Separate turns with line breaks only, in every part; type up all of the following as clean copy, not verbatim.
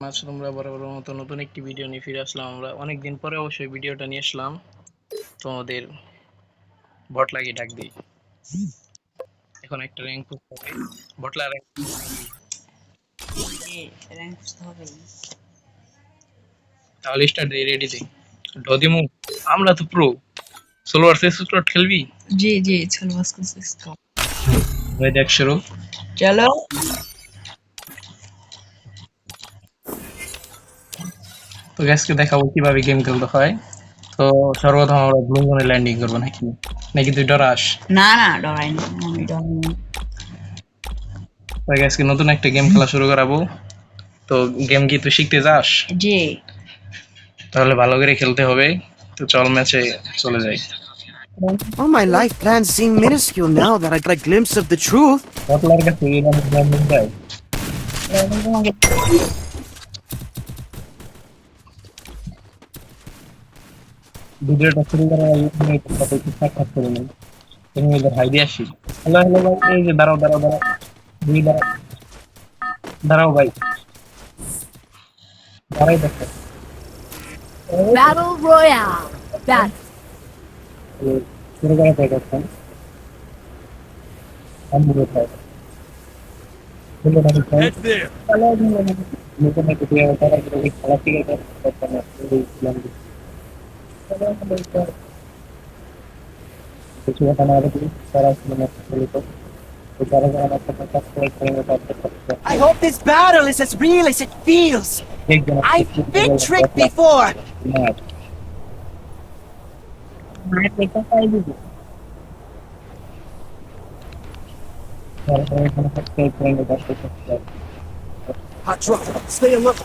আজ তোমরা বরাবরের মতো নতুন একটি ভিডিও নিয়ে ফিরে আসলাম। আমরা অনেকদিন পরে অবশ্যই ভিডিওটা নিয়ে আসলাম। তোমাদের বট লাগিয়ে ডাক দিই। এখন একটা র্যাঙ্ক করতে হবে। বটলা র্যাঙ্ক
র্যাঙ্ক খুঁজতে হবে।
তাহলে স্টার্ট দেই, রেডি দেই। ডদিমু আমরা তো প্রো। সোলো ভার্সেস স্কোয়াড খেলবি?
जी जी चलो बस कुछ इसका
ভাই দেখ শুরু।
चलो
তো গাইসকে দেখাবো কিভাবে গেম খেলতে হয়। তো সর্বপ্রথম আমরা ব্লু জোনে ল্যান্ডিং করব নাকি নাকি তুই ডরাস?
ना ना डराई नहीं আমি ডরাই না।
তো গাইসকে নতুন একটা গেম খেলা শুরু করাবো। তো গেম কি তুই শিখতে যাস?
जी
তাহলে ভালো করে খেলতে হবে। তো চল ম্যাচে চলে যাই।
All my life plans seem minuscule now that I got a glimpse of the truth.
Butler কাছে এই রানের ল্যান্ডিং দেয়। ভিডিওটা শুরু করার আগে তুমি একটু সাথে একটু সাক্ষাৎ করে নিই। তুমি এদের হাই দিয়ে আসি। হ্যালো হ্যালো ভাই, এই যে দাঁড়াও দাঁড়াও দাঁড়াও, দুই দাঁড়াও দাঁড়াও ভাই, দাঁড়াই দেখো।
Battle Royale. That
শুরু করা যায় কখন? আমি কোথায়? শুরু করা যায়। হ্যালো নতুন একটা ভিডিও করার জন্য খেলা শিখে যাচ্ছে না। কিছু কথা না বলে তারা সিনেমা খেলে তো তারা আমার সাথে কাজ করে করে
I hope this battle is as real as it feels. I've been tricked before. Hot drop. Stay alert.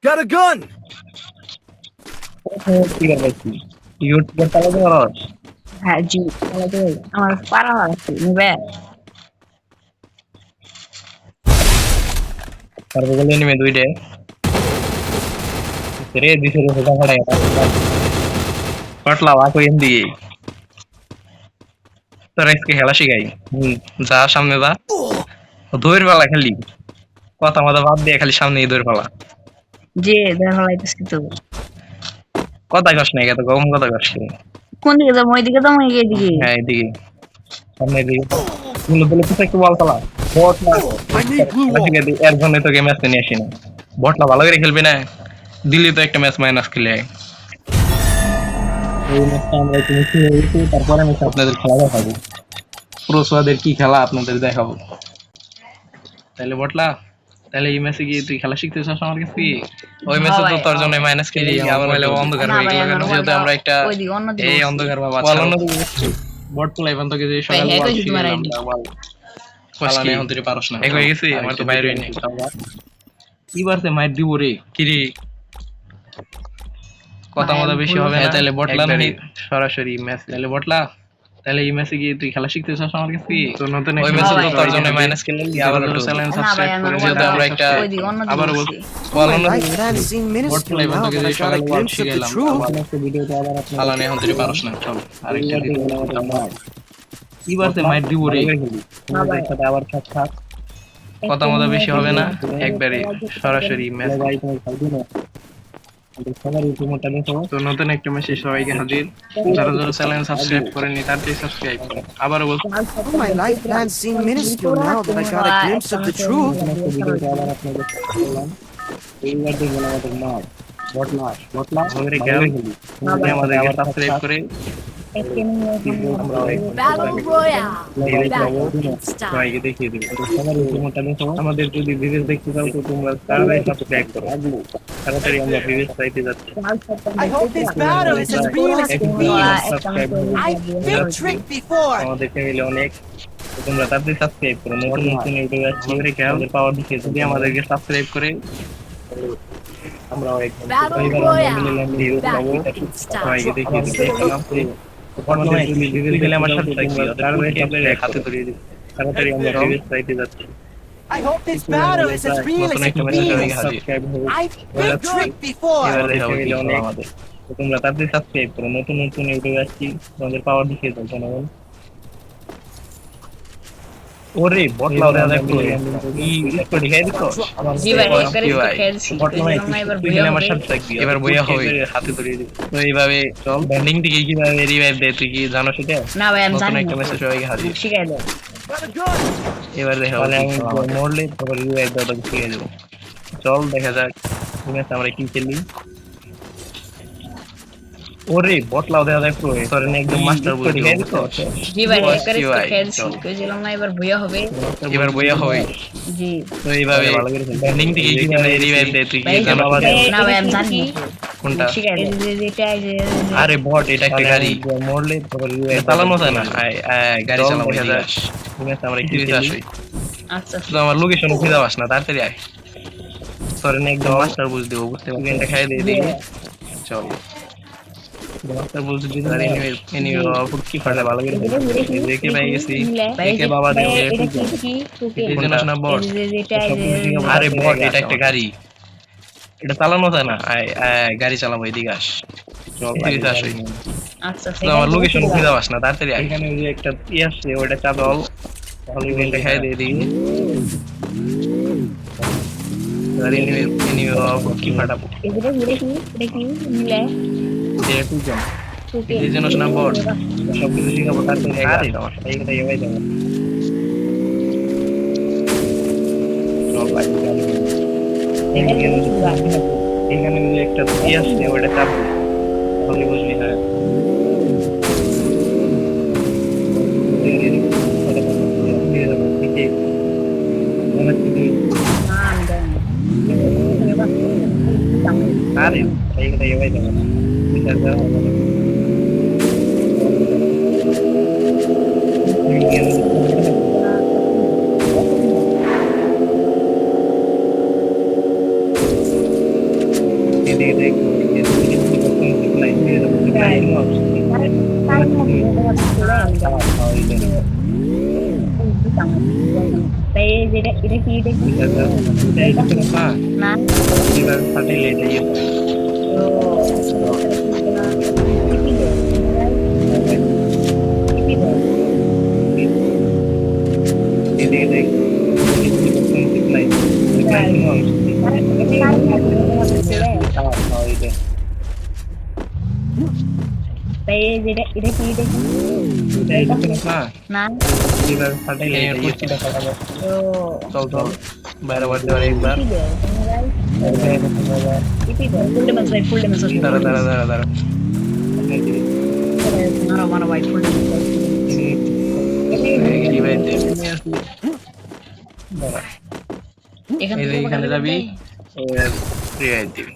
Got a gun.
ইউটিউবে চালা করস?
হ্যাঁ জি চলো যাই আমার পারা আছে নিবে
তারপর বলে নিবে দুইটা রে দিছে রে হোগা ফাড়াই পাটলা ওয়া কই এন্দি তোর আজকে খেলা শিখাই। যা সামনে যা, দৌড় পালা খালি কথা মাথা বাদ দিয়ে খালি সামনে দৌড় পালা।
জি দেখা লাইতেছি তো
কথা কস না, এত গরম কথা কস না।
কোন দিকে যাবো ওইদিকে যাবো এইদিকে
হ্যাঁ এদিকে সামনে দিকে তুমি বলে কিছু একটু বল পালা। বটলা এর জন্য তো গেম আসতে নিয়ে আসি না। বটলা ভালো করে খেলবে না, দিল্লি তো একটা ম্যাচ মাইনাস খেলে। এই ম্যাচটা আমরা তুমি খেলে তারপরে আমি আপনাদের খেলা দেখাবো। প্রো সোয়াদের কি খেলা আপনাদের দেখাবো। তাহলে বটলা, তাহলে এই ম্যাচে গিয়ে তুই খেলা শিখতে চাস আমার কাছে? ওই ম্যাচে তো তোর জন্য মাইনাস খেলি, আমার মোবাইলে অন্ধকার হয়ে গেল কেন? যেহেতু আমরা একটা এই অন্ধকার বাবা বটলা ইভেন্ট থেকে যে সকাল খেলা এখন তুই পারস না, এক হয়ে গেছি আমার তো বাইরে নেই। এবারতে মাইর দিব রে কি রে, কথা মতো বেশি হবে না। তাহলে বটলা না সরাসরি ম্যাচ। তাহলে বটলা, তাহলে এই ম্যাচে গিয়ে তুই খেলা শিখতে চাস আমার কাছে? তো নতুন ওই ম্যাচে তো তোর জন্য মাইনাস খেললি, আবার চ্যানেল সাবস্ক্রাইব করে যেহেতু আমরা একটা আবার বলছি
All my life plans seem minuscule now that I got a glimpse of the truth.
ভিডিওতে আবার আপনি চালানো এখন তুই পারস না। চল আরেকটা ভিডিও এবারতে মাইর দিব রে, তোমাদের সাথে আবার থাক কথা মতো বেশি হবে না, একবারে সরাসরি ম্যাচ। তো নতুন একটা মেসেজ সবাইকে হাজির। যারা যারা চ্যানেল সাবস্ক্রাইব করেননি তাড়াতাড়ি সাবস্ক্রাইব করুন। আবারও বলছি
All my life plans seem minuscule now that I got a glimpse of the truth.
এইবার দেখবেন আমাদের মাঠ বটলা বটলা আমাদের গ্রামে খেলি, আমাদের আবার সাবস্ক্রাইব করে
Battle Royale.
সবাইকে দেখিয়ে দেবো। সবার উপমটা দেখো, আমাদের যদি ভিডিও দেখতে চাও তো তোমরা তাড়াতাড়ি সাবস্ক্রাইব করো। তাড়াতাড়ি আমরা ভিডিও চাইতে যাচ্ছি।
I hope this battle is as real as it feels. I've been tricked before.
আমাদের চ্যানেলে অনেক, তো তোমরা তাড়াতাড়ি সাবস্ক্রাইব করো। নতুন নতুন ইউটিউবে আসছি আমাদের পাওয়ার দিকে যদি আমাদেরকে সাবস্ক্রাইব করে আমরাও একদম ভিডিও পাবো। সবাইকে দেখিয়ে দেবো। আমার সাথে হাতে ধরিয়ে দিই, তাড়াতাড়ি আমরা ভিডিও চাইতে যাচ্ছি।
I hope this battle is as real as it feels. I've been tricked before.
এবার দেখাবো কি আমাদের তো তোমরা তাদের সাবস্ক্রাইব করো, নতুন নতুন ইউটিউবে আসছি, তোমাদের পাওয়ার দেখিয়ে দাও জনগণ। ওরে বটলাও দেওয়া যায় পুরো স্কোর দেখাই দিত আমার
জি ভাই,
মতে
একবারে
ভাই
খেলছি।
বটলায়
এবার
তুই
বইয়া
আমার
হবে।
সাথে থাকবি, এবার বইয়া হবে হাতে ধরিয়ে দিবি। তো এইভাবে চল ব্যান্ডিং থেকে কিভাবে রিভাইভ দেয় তুই কি জানো সেটা?
না ভাই, আমি
নতুন
জানি
একটা
না।
মেসেজ সবাইকে হাজির।
শিখাই দাও।
এবার দেখা তাহলে আমি মরলে তারপর রিভাইভ দেওয়াটা শিখিয়ে দেবো। চল দেখা যাক ঠিক আছে আমরা কি খেলি। ওরে বটলাও দেওয়া যায় পুরো তোর একদম মাস্টার বুঝে দেখাই দিত।
জি ভাই,
বস,
একবারে
কি ভাই,
খেলছি।
চল।
কইছিলাম না এবার বইয়া হবে।
এবার বইয়া হবে।
জি
তো এইভাবে ব্যান্ডিং থেকে কিভাবে রিভাইভ দেয় তুই কি
ভাই,
জানো সেটা?
না ভাই, আমি জানি না।
কোনটা?
শিখাই দাও।
আরে বট, এটা একটা গাড়ি মরলে এটা চালানো যায় না। গাড়ি চালাবো এদিকে আস। ঠিক আছে আমরা কি আসি
আচ্ছা
তো আমার লোকেশন খুঁজে পাস না, তাড়াতাড়ি আয়। তোর একদম মাস্টার বুঝ দিব, বুঝতে পারছি এটা খাই দিয়ে দিই। চল মাস্টার বুঝ দিই আর এনিমে কি ফাটা ভালো করে দেখে পাই গেছি। একে বাবা দেও
এটা কি
এই জন্য না বট। আরে বট, এটা একটা গাড়ি, এটা চালানো যায় না। গাড়ি চালাবো এদিকে আস। চল এদিকে আসি।
আচ্ছা
তো আমার লোকেশন খুঁজে পাস না, তাড়াতাড়ি আয়। এখানে ওই যে একটা ই আছে ওটা চাদল, তাহলে ইভেন্টটা খাই দিয়ে দিই। আর এনিমে কি ফাটাবো
এটা কি মিলে
এটা তুই জান এই জন্য না বট সব কিছু শিখাবো তাড়াতাড়ি আয় আমার সাথে এইটা এভাবে যাবো। চল ভাই এখানে ওই যে একটা ই আছে ওটা চাপো, তাহলে বুঝবি। হ্যাঁ আরে এইটা এভাবে যাবো না।
এটা কি না এটা কি না
চল চল বাইরে বাড়তে পারে একবার।
ফুল ড্যামেজ
দাঁড়া দাঁড়া দাঁড়া দাঁড়া
মারা ভাই ফুল ড্যামেজ
এখানে যাবি রিভাইভ দিবি।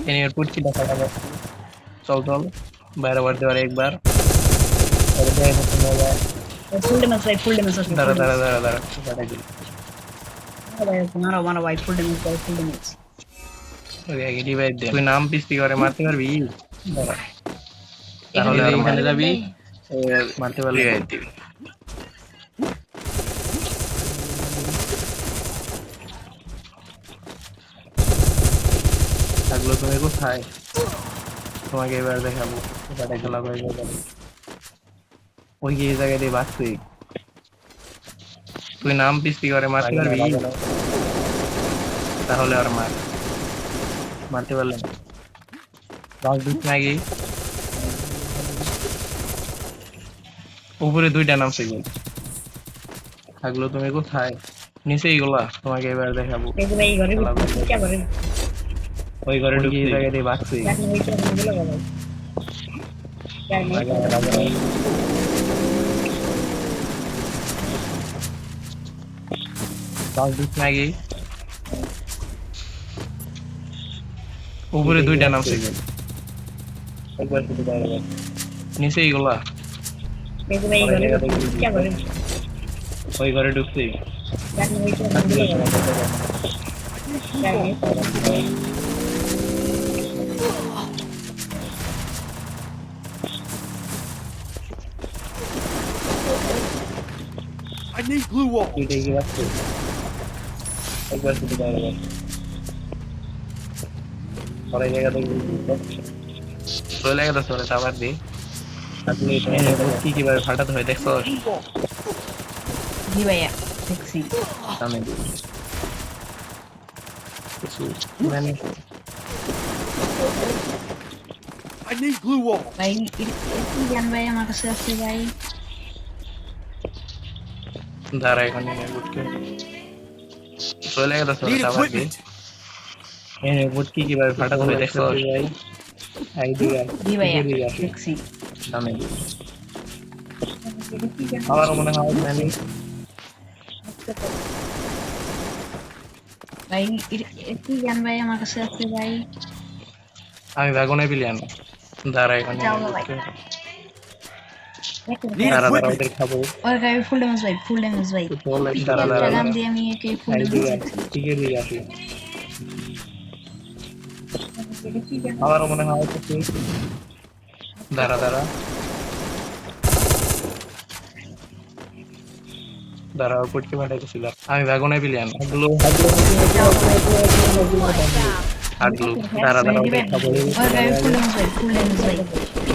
এনিমের পুটকি দেখা যাবে। চল চল বাইরে বাড়তে পারে একবার।
ফুল ড্যামেজ
দাঁড়া দাঁড়া দাঁড়া দাঁড়া
মারা ভাই ফুল ড্যামেজ
রিভাইভ দে। তুই নাম পিস্তি করে মারতে পারবি? দাঁড়া তাহলে আর এখানে যাবি মারতে পারলে রিভাইভ দিবি। থাকলো তুমি কোথায়? তোমাকে এবার দেখাবো এটা খেলা করে যাবে। ওই যে এই জায়গায় দিয়ে বাঁচছে, তুই নাম পিস্তি করে মারতে পারবি? তাহলে আর মারতে পারলে না। নাকি উপরে দুইটা নাম শিখবে। থাকলো তুমি কোথায়? নিচেই গোলা, তোমাকে এবার দেখাবো। ওই ঘরে ঢুকি এই জায়গায় দিয়ে বাঁচছে। নাকি উপরে দুইটা নাম শিখবে। একবার শুধু বাইরে নিচেই গোলা, ওই ঘরে ঢুকছি।
I need glue wall.
একবার শুধু বাইরে পরে জায়গা দেখবি চলে গেল চলে আবার দি আপনি কি কিভাবে ফাটাতে হয় দেখছো
জি ভাইয়া দেখছি
আমি কিছু মানে
I need glue wall.
ভাই একটু জ্ঞান ভাই আমার কাছে আছে ভাই
দাঁড়া এখানে বুটকে চলে গেল চলে
Need
আবার দি
equipment.
বুট কি কিভাবে ফাটাতে হয় দেখছো আইডিয়া
জি ভাইয়া দেখছি
আমি আমার মনে হয় মানে
ভাই একটু জ্ঞান ভাই আমার কাছে আছে ভাই
আমি ভ্যাগনে বিলিয়ান দাঁড়া এখানে
যাও ভাই
Need
দাঁড়া দাঁড়া
equipment.
ওদের খাবো
ওর গায়ে ফুল ড্যামেজ ভাই
চলে দাঁড়া দাঁড়া
লাগাম দিয়ে আমি একে ফুল
আইডিয়া ঠিক আছে আসি আমার মনে হয় দাঁড়া দাঁড়া দাঁড়া পড়তে পাঠাইছিল আমি ভ্যাগনে বিলিয়ান হাগলু হাগলু দাঁড়া দাঁড়া ওদের খাবো
ওর গায়ে ফুল ড্যামেজ ভাই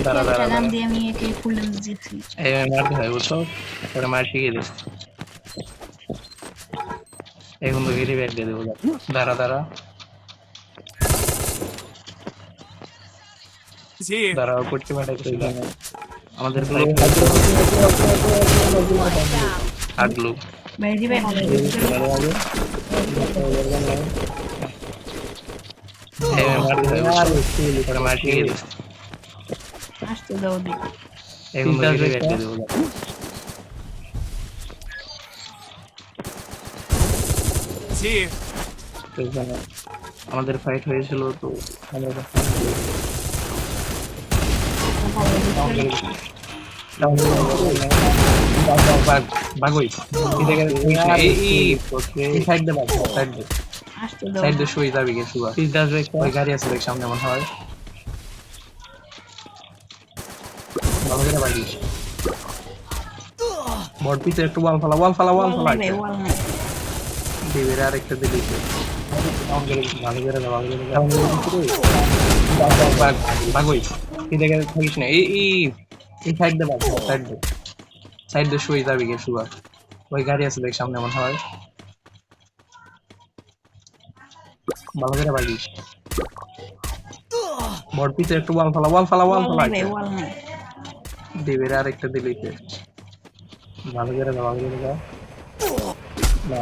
দাঁড়া দাঁড়া
লাগাম দিয়ে আমি একে ফুল ড্যামেজ দিচ্ছি
এই মারতে হয় বুঝছো পরে মার শিখিয়ে দিস এখন তো গিরি ব্যাগ দিয়ে দেবো দাঁড়া দাঁড়া
Is here.
দাঁড়া পড়তে পাঠাইছিল আমাদের হাগলু
ভাই জি ভাই
মার শিখিয়ে দিস
আসতে দাও দি
এখন তো গিরি ব্যাগ দিয়ে দেবো
Is here.
আমাদের ফাইট হয়েছিল তো বাগই সাইড দে সাইড দে
আসতে দাও
সাইড দে শুই যাবি গে শুয়া পিস দাস ওই গাড়ি আছে দেখ সামনে মনে হয় ভালো করে বাগি বড় পিছে একটু ওয়াল ফালা
ভাই ওয়াল নাই
দিবের আর একটা দিলি ভালো করে বাগই কি দেখে থাকিস না এই সাইড দে বাগ সাইড দে শুই যাবি গে শুয়া ওই গাড়ি আছে দেখ সামনে মনে হয় ভালো করে বাগিস বড় পিছে একটু ওয়াল ফালা
ভাই ওয়াল নাই
দিবের আর একটা দিলি ভালো করে দাও না